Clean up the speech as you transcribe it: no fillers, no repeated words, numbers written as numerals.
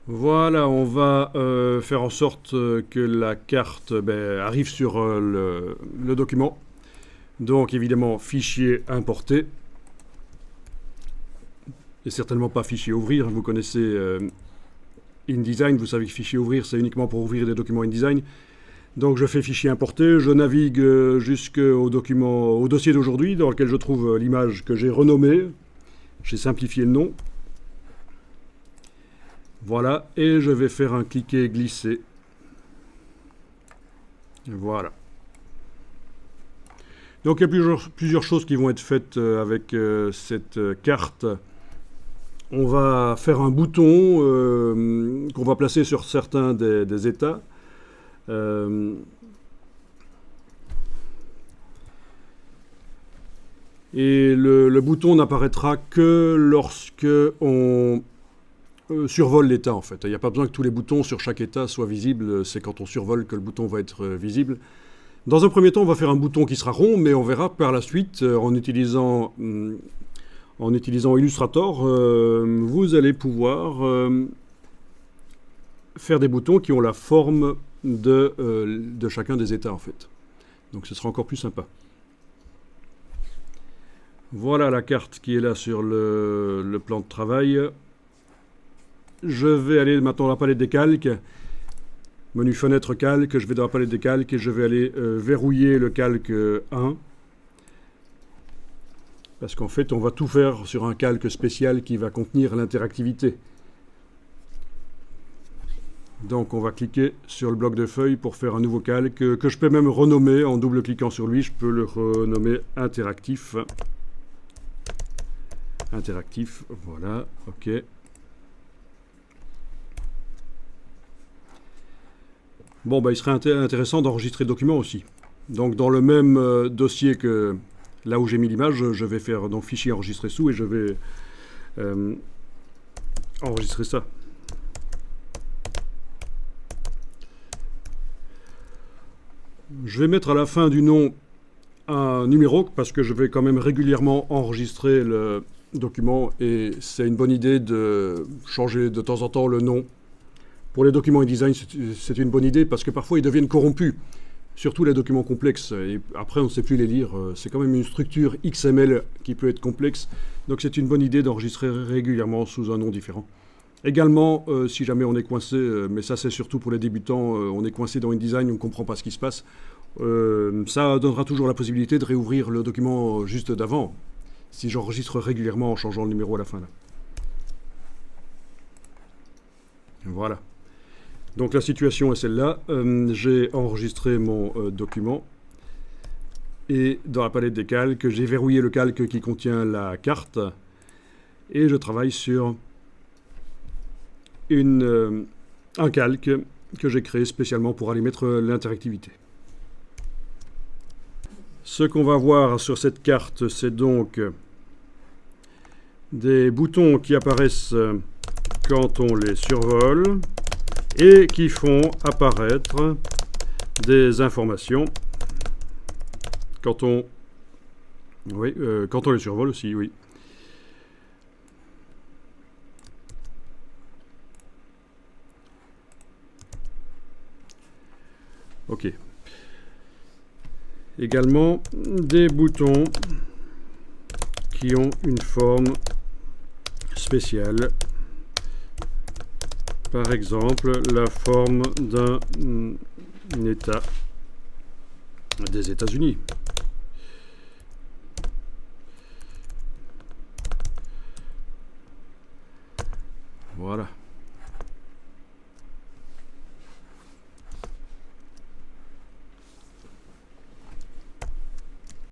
Voilà, on va faire en sorte que la carte arrive sur le document. Donc évidemment, fichier importer. Et certainement pas fichier ouvrir. Vous connaissez InDesign, vous savez que fichier ouvrir, c'est uniquement pour ouvrir des documents InDesign. Donc je fais fichier importer, je navigue jusqu'au document, au dossier d'aujourd'hui dans lequel je trouve l'image que j'ai renommée. J'ai simplifié le nom. Voilà, et je vais faire un cliquer glisser. Voilà. Donc il y a plusieurs choses qui vont être faites avec cette carte. On va faire un bouton qu'on va placer sur certains des états. Et le bouton n'apparaîtra que lorsque on survole l'état en fait. Il n'y a pas besoin que tous les boutons sur chaque état soient visibles, c'est quand on survole que le bouton va être visible. Dans un premier temps, on va faire un bouton qui sera rond, mais on verra par la suite, en utilisant Illustrator, vous allez pouvoir faire des boutons qui ont la forme de chacun des états en fait. Donc ce sera encore plus sympa. Voilà la carte qui est là sur le plan de travail. Je vais aller maintenant dans la palette des calques. Menu fenêtre calque, je vais dans la palette des calques et je vais aller verrouiller le calque 1. Parce qu'en fait, on va tout faire sur un calque spécial qui va contenir l'interactivité. Donc on va cliquer sur le bloc de feuilles pour faire un nouveau calque que je peux même renommer en double-cliquant sur lui. Je peux le renommer interactif. Interactif, voilà, ok. Bon, il serait intéressant d'enregistrer le document aussi. Donc dans le même dossier que là où j'ai mis l'image, je vais faire donc fichier enregistrer sous et je vais enregistrer ça. Je vais mettre à la fin du nom un numéro parce que je vais quand même régulièrement enregistrer le document et c'est une bonne idée de changer de temps en temps le nom. Pour les documents InDesign, c'est une bonne idée parce que parfois ils deviennent corrompus, surtout les documents complexes. Et après, on ne sait plus les lire. C'est quand même une structure XML qui peut être complexe. Donc c'est une bonne idée d'enregistrer régulièrement sous un nom différent. Également, si jamais on est coincé, mais ça c'est surtout pour les débutants, on est coincé dans InDesign, on ne comprend pas ce qui se passe, ça donnera toujours la possibilité de réouvrir le document juste d'avant, si j'enregistre régulièrement en changeant le numéro à la fin. Là. Voilà. Donc la situation est celle-là. J'ai enregistré mon document. Et dans la palette des calques, j'ai verrouillé le calque qui contient la carte. Et je travaille sur un calque que j'ai créé spécialement pour aller mettre l'interactivité. Ce qu'on va voir sur cette carte, c'est donc des boutons qui apparaissent quand on les survole et qui font apparaître des informations quand on les survole aussi, oui. Ok. Également des boutons qui ont une forme spéciale. Par exemple, la forme d'un État des États-Unis. Voilà.